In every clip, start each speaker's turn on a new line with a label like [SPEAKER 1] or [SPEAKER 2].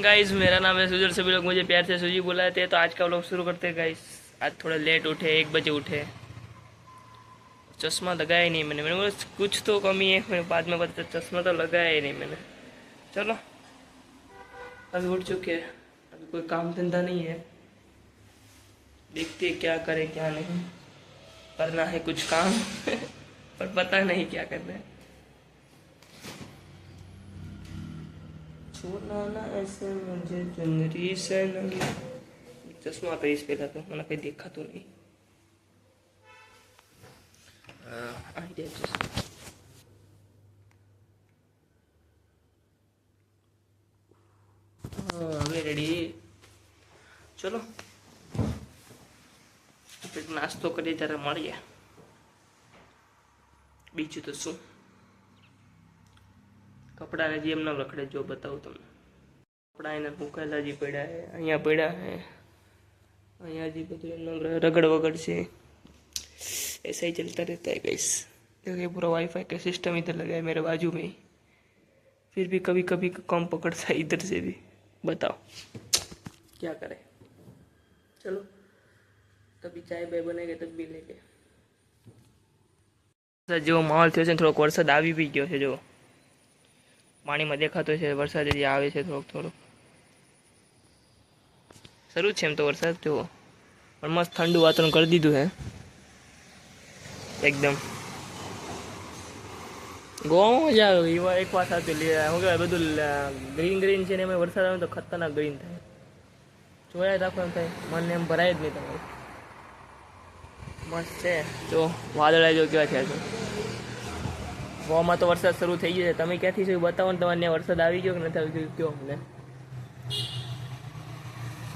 [SPEAKER 1] Guys, मेरा नाम है सुजल। सभी लोग मुझे प्यार से सुजी बुलाते हैं। तो आज का व्लॉग शुरू करते हैं गाइस। आज थोड़ा लेट उठे, 1 बजे उठे। चश्मा लगाया ही नहीं मैंने बोला कुछ तो कमी है, फिर बाद में पता चश्मा तो लगाया ही नहीं मैंने। चलो अभी उठ चुके हैं, अभी कोई काम धंधा नहीं है। देखते हैं क्या करें क्या नहीं। करना है कुछ काम पर पता नहीं क्या करना है। छोड़ना ना ऐसे मुझे चुनरी से नहीं। चश्मा पे इस पे था तो मैंने कहीं देखा तो नहीं। आइडिया હવે રેડી। ચલો કંઈક નાસ્તો કરીએ ત્યારે મળીએ। બીજું તો શું, કપડાને જે એમના રખડે જો બતાવું તમને। કપડા એને મૂકેલા હજી પડ્યા હે, અહીંયા પડ્યા હે, અહીંયા हजी બધું એમના रगड़ वगड़ से ऐसा ही चलता रहता है गाइस। देखिए पूरा वाईफाई का सिस्टम इधर लगा है मेरे बाजू में ही, फिर भी कभी कभी कम पकड़ता है इधर से भी। बताओ क्या करें। चलो कभी चाय बाय बनेगा तब भी लेके। जो माहौल थयो छे थोड़ोक वरसाद आवी भी गयो छे। जो पानी में देखातो छे वरसाद हजी आवे छे थोड़ोक थोड़ोक शरू छे एम तो वरसाद जो पण मस्त ठंडू वातावरण कर दीधुं है एकदम। गोवा में मजा आवे। एक बात साची हूँ कहेवाय बधुं ग्रीन ग्रीन छे ने एमां वरसाद आवे तो खतरनाक ग्रीन थाय। जोया राखो एम थाय, मन एम भराय ज नहीं तमारुं। मस्त छे। जो वादळा जो केवा थया छे। गोवा में तो वरसाद शरू थई गयो छे। तमे क्यांथी छो बतावो ने, तमने वरसाद आवी गयो के नथी आवी गयो कयो अमने।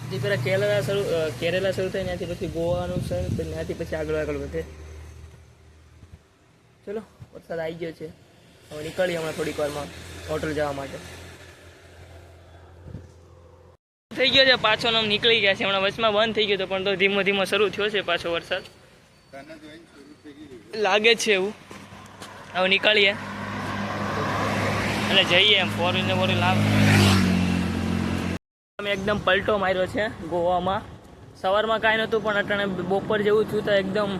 [SPEAKER 1] जे पेला केरला शरू थाय त्याथी पछी गोवानुं शरू, त्याथी पछी આગળ વધે। चलो वरसाद आई गयो छे, हवे निकळीए हमણાં थोડીक वारमां होटल जवा माटे। થઈ ગયો છે પાછો નામ નીકળી ગયા છે હમણાં। વચમાં બંધ થઈ ગયો તો પણ તો ધીમો ધીમો શરૂ થયો છે પાછો વરસાદ લાગે છે એવું। હવે નીકળીએ એટલે જઈએ એમ 4 લાવ। અમે એકદમ પલટો માર્યો છે ગોવામાં। સવારમાં કાંઈ નહોતું પણ અટાણે બપોર જેવું થયું તો એકદમ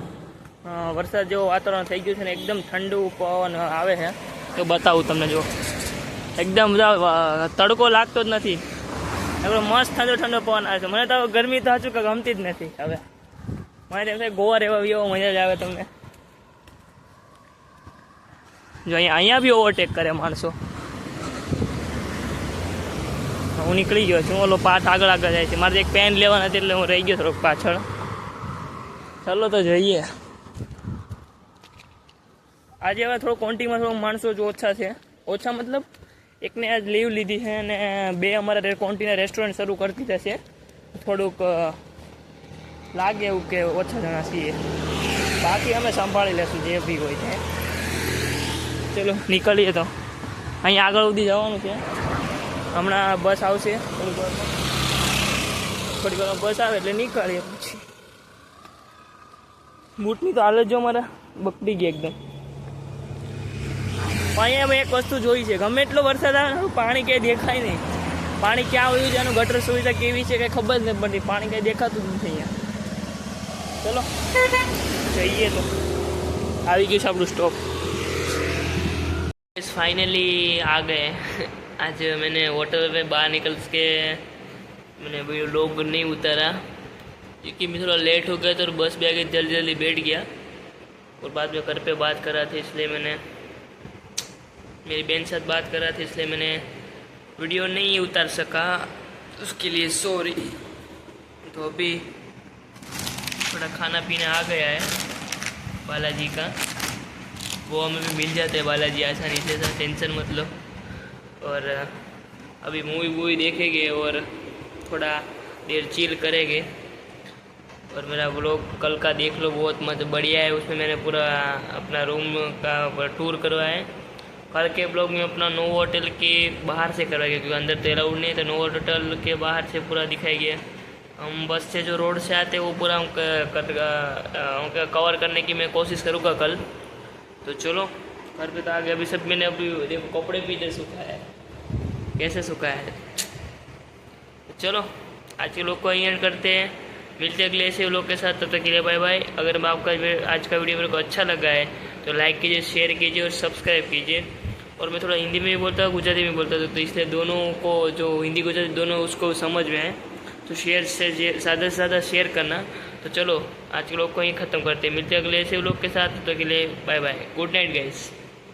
[SPEAKER 1] વરસાદ જેવો વાતાવરણ થઈ ગયું છે ને એકદમ ઠંડુ પવન આવે છે। તો બતાવું તમને, જો એકદમ તડકો લાગતો જ નથી, મસ્ત ઠંડો ઠંડો પવન આવે છે। મને તો ગરમી તો સાચું કે ગમતી જ નથી હવે। મને એમ થાય ગોવા રહેવા એવો મજા જ આવે તમને। જો અહીંયા બી ઓવરટેક કરે માણસો। હું નીકળી ગયો છું, ઓલો પાથ આગળ આગળ જાય છે। મારે એક પેન લેવાના હતી એટલે હું રહી ગયો થોડોક પાછળ। ચાલો તો જઈએ। આજે હવે થોડો ક્વોન્ટિટીમાં થોડું માણસો જ ઓછા છે। ઓછા મતલબ એકને આજ લીવ લીધી છે અને 2 અમારા ક્વોન્ટિટીના રેસ્ટોરન્ટ શરૂ કરી દીધા છે। થોડુંક લાગે એવું કે ઓછા જણા છીએ, બાકી અમે સંભાળી લેશું જે બી હોય છે। ચલો નીકળીએ। તો અહીંયા આગળ સુધી જવાનું છે। હમણાં બસ આવશે થોડીક વારમાં બસ આવે એટલે નીકળીએ। પછી બૂટની તો હાલત જો મારા બગડી ગઈ એકદમ। અહીંયા અમે એક વસ્તુ જોઈ છે, ગમે એટલો વરસાદ આવે ને પાણી ક્યાંય દેખાય નહીં। પાણી ક્યાં આવ્યું છે, એનું ગટર સુવિધા કેવી છે કંઈ ખબર જ નથી પડતી। પાણી કંઈ દેખાતું જ નથી અહીંયા। ચલો જઈએ। તો આવી ગયું છે આપણું સ્ટોપ। फाइनली आ गए। आज मैंने होटल में बाहर निकल के मैंने अभी लोग नहीं उतारा क्योंकि मैं थोड़ा लेट हो गया तो बस भी आगे जल्दी जल्दी बैठ गया और बाद में घर पे बात करा था, इसलिए मैंने मेरी बहन साथ बात करा था इसलिए मैंने वीडियो नहीं उतार सका, उसके लिए सॉरी। तो अभी थोड़ा खाना पीना आ गया है बालाजी का, वो हमें भी मिल जाते हैं बालाजी आसानी से, टेंशन मत लो। और अभी मूवी देखेंगे और थोड़ा देर चिल करेंगे। और मेरा व्लॉग कल का देख लो, बहुत मत बढ़िया है। उसमें मैंने पूरा अपना रूम का टूर करवाया है। कल के ब्लॉग में अपना नोव होटल के बाहर से करवाएंगे क्योंकि अंदर तो अलाउड नहीं है, तो नोव होटल के बाहर से पूरा दिखाएंगे। हम बस से जो रोड से आते हैं वो पूरा हम कवर करने की मैं कोशिश करूँगा कल। तो चलो घर पे तो आ गया। अभी सब मैंने अभी देखो कपड़े भी इधर सुखाया है, कैसे सुखाया है चलो आज के लोग को यहीं एंड करते हैं, मिलते हैं अगले ऐसे व्लॉग के साथ। तब तक के लिए बाय बाय। अगर मैं आपका आज का वीडियो मेरे को अच्छा लगा है तो लाइक कीजिए, शेयर कीजिए और सब्सक्राइब कीजिए। और मैं थोड़ा हिंदी में भी बोलता हूँ, गुजराती में बोलता हूँ, तो इसलिए दोनों को जो हिंदी गुजराती दोनों उसको समझ में है, तो शेयर से ज़्यादा से ज़्यादा शेयर करना। तो चलो आज के व्लॉग को यहीं ख़त्म करते हैं, मिलते हैं अगले ऐसे व्लॉग के साथ। तब तक के लिए bye bye, good night guys.